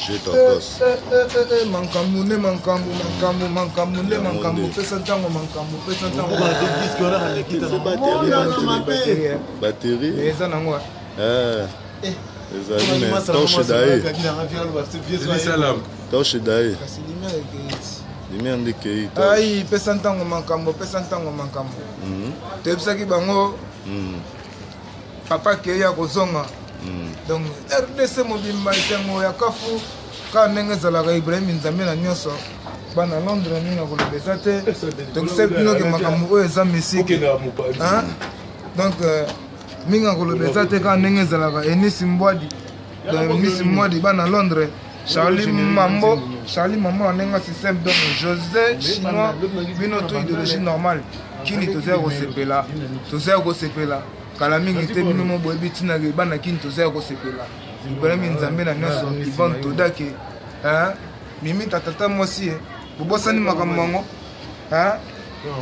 J'ai ta passe. Mankamune, pesa ntango mankambu, pesa ntango. Batterie. Eza nango. Ezali na torche d'ail. Torche d'ail. Lumière de kei. Ai, pesa ntango mankambu. Tebisaki bango. Papa keya kozonga. Donc RDC mobimba isengo ya kafu ka ndenge ezalaka Ibrahim Nzambe na nyonso bana Londres ninga kolobesa te tokise bino ke makambo oyo eza misiki donc minga kolobesa te ka ndenge ezalaka Enisi Mbwadi bana Londres Charlie Mambo anenga système donc José chinois bino to idéologie normale kini tozaya kosepela kala mingi te bino mo boyebi ntina ke bana kini tozaya kosepela Ibrahim Nzambe na nyonso Ivan Todake mimi tatata mwasi bobosani makambo yango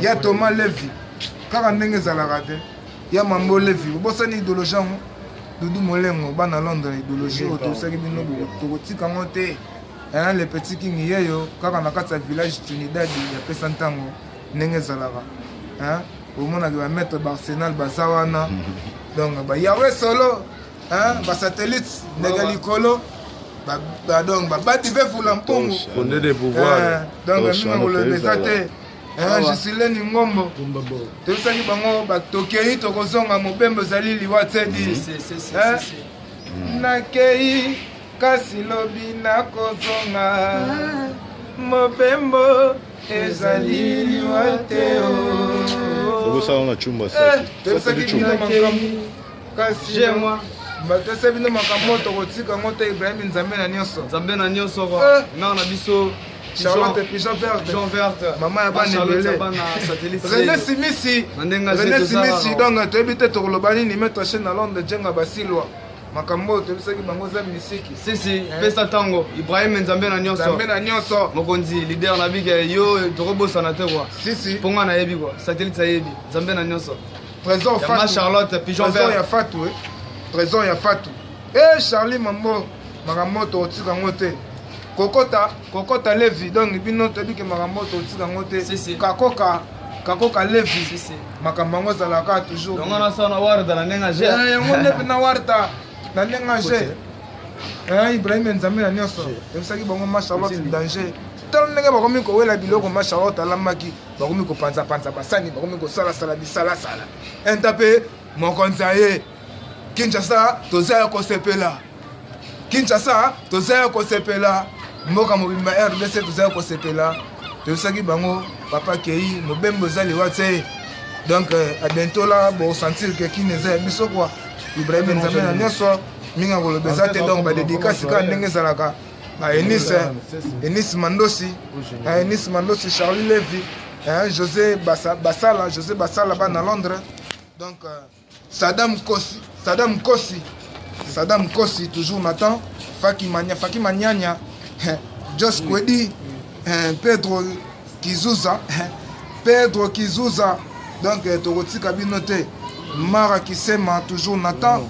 ya Thomas Levi kaka ndenge ezalaka te ya Mambo Levi bobosani idéologie yango Dudu Molengo bana Londres idéologie oyo tosaki bino tokotika yango te le petit king yeyo kaka na kati ya village Trinidad ya pesa ntango ndenge ezalaka omonaki bametre barsenal baza wana donc bayawe solo basatellite ndenge likolo donc babati mpe fula mpongo donc minga kolobesa te Gisileni Ngombo tobisaki bango tokei tokozonga mobembo ezali liwa tsedi nakei kasi lobi nakozonga mobembo ezali liwa te tobisaki bino makambo kasi batese bino makambo tokotika ngo te Ibrahim Nzambe na nyonso mare na biso Charlotte Pigeon Verte mama ya bana ebele René Simisi donc toyebi te tokoloba nini mettre chaîne na Londres jenga basilwa makambo tobisaki bango za misiki pesa ntango Ibrahim Nzambe na nyonso mokonzi leader na bige yo tokobosana te kwa mponga nayebi kwa satellite ayebi Nzambe na nyonso trésor Fatou Charlotte Pigeon Verte trésor ya Fatou Charlie Mambo makambo tokotika ngo te kokota Levi donc bino toyebi ke makambo tokotika ngo te kakoka Levi makambo yango ezalaka toujours yango nasana warda na ndenge je yango nde na warda na ndenge je Ibrahim Nzambe na nyonso ebisaki bango ma Charlotte danger tala ndenge bakomi kowela biloko ma Charlotte alambaki bakomi kopanza basani bakomi kosalasala bisalasala enta mpe mokonzi aye Kinshasa tozaya kosepela mboka mobimba RDC tozaya kosepela tobisaki bango papa kei mobembo eza liwa te donc à bientôt là bosentir ke kini eza ya biso kwa Ibrahim Nzambe na nyonso minga kolobesa te donc badédicace ka ndenge ezalaka Enisi Mandosi Charlie Levi José Basala bana Londres donc Saddam Kosi toujours Nathan Faki Manyanya Josh Kwedi Pedro Kizuza donc tokotika bino te Mara Kisema toujours Nathan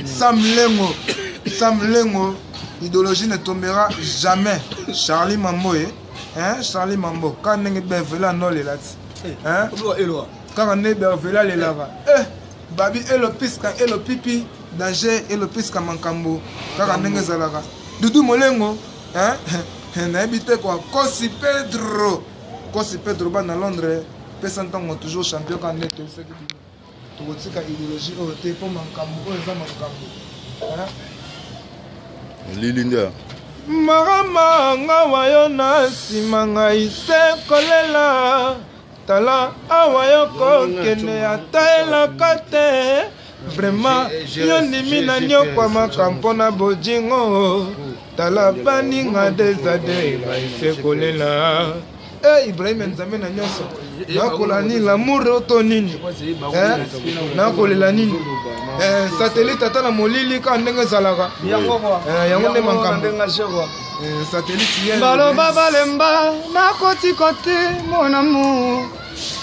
Sam Lengo idéologie ne tombera jamais Charlie Mambo quand ndenge bevela no lelati kaka nde bevela lelaka babi elo pipi danger elo piska mankambo kaka ndenge ezalaka Dudu Molengo nayebi te kwa Kosi Pedro bana Londres pesa ntango toujours champion ka nde toyesaki bino tokotika idéologie oyo te mpo makambo oyo eza makambo Lilinga marama ngawa yo na nsima ngai se kolela tala awa yo kokende ataelaka te vraiment yo ndimi na nyokwamaka mpona bojingo tala baninga desade baise kolela Ibrahim Nzambe na nyonso nakola nini l'amour oto nini nakolela nini satellite ata na molili ka ndenge ezalaka yango nde makambo satellite baloba balemba nakoti kote mon amour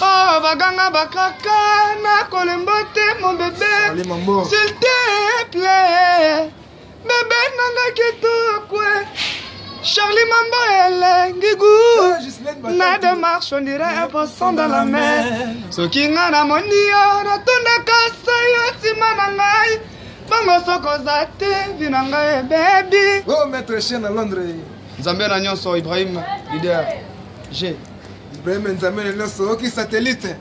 oh baganga bakaka nakolemba te mon bébé s'il te plaît bébé nanga kitokwe Charlie Mambo Ngigou na démarche on dirait un poisson dans la mer soki nga na mondio natonda kasa yo nsima na ngai bango sokoza te vina ngai baby oh maître chien à Londres Nzambe na nyonso Ibrahim leader G Ibrahim Nzambe na nyonso oki satellite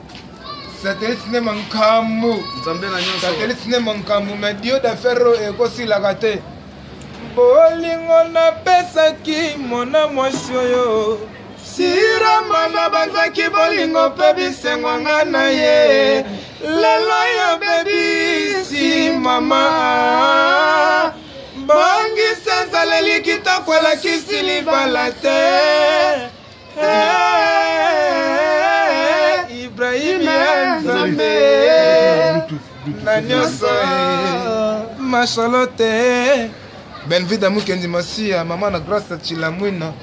ne mankamu Nzambe na nyonso satellite ne mankamu na dio d'affaire ekosilaka te bolingo napesaki mona mwasi oyo sirama na banzaki bolingo mpe bisengwanga na ye lelo yo bebisi mama bongisa nzaleli kitoko elakisi libala te Ibrahim ya Nzambe na nyonso ma Charlotte Benvida Mukendi Masia, maman na grâce à Chilamwina,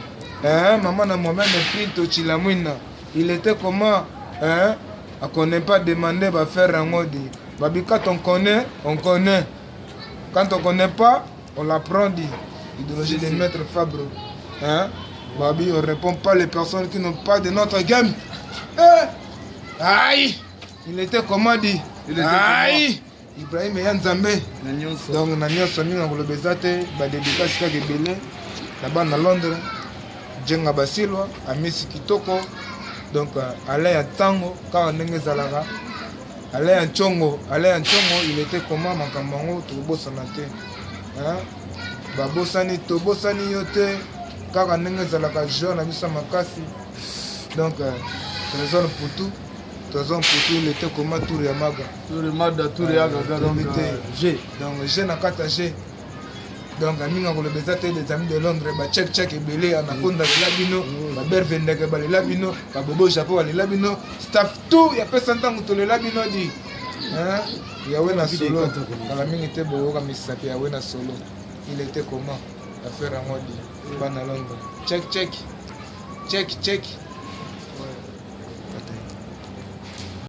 maman na Mohamed Pinto Chilamwina. Il était comment, on connaît pas demander va faire un modi. Babi quand on connaît, on connaît. Quand on connaît pas, on l'apprend dit. Idéologie de maître Fabre. Babi on répond pas les personnes qui n'ont pas de notre gamme. Aïe, il était comment dit. Aïe. Ibrahim ya Nzambe donc na nyonso ninga kolobeza te badedikasi kaka ebele na bana na Londres jenga basilwa amisi kitoko donc ala ya ntango kaka ndenge ezalaka ala ya ntongo il était comment makambo yango tokobosana te babosani tobosani yo te kaka ndenge ezalaka jour na biso makasi donc trésor pour tout il était comme tour ya maga tour ya gaga donc G donc G na kata G donc aminga ko le bezate des amis de Londres ba check ebele anakonda le labino ba bervende ke ba le labino ba bobo chapeau le labino staff tout ya pesa ntango to le labino di ya wena solo kala mingi te bo ka misapi ya wena solo il était comment affaire à moi di bana Londres check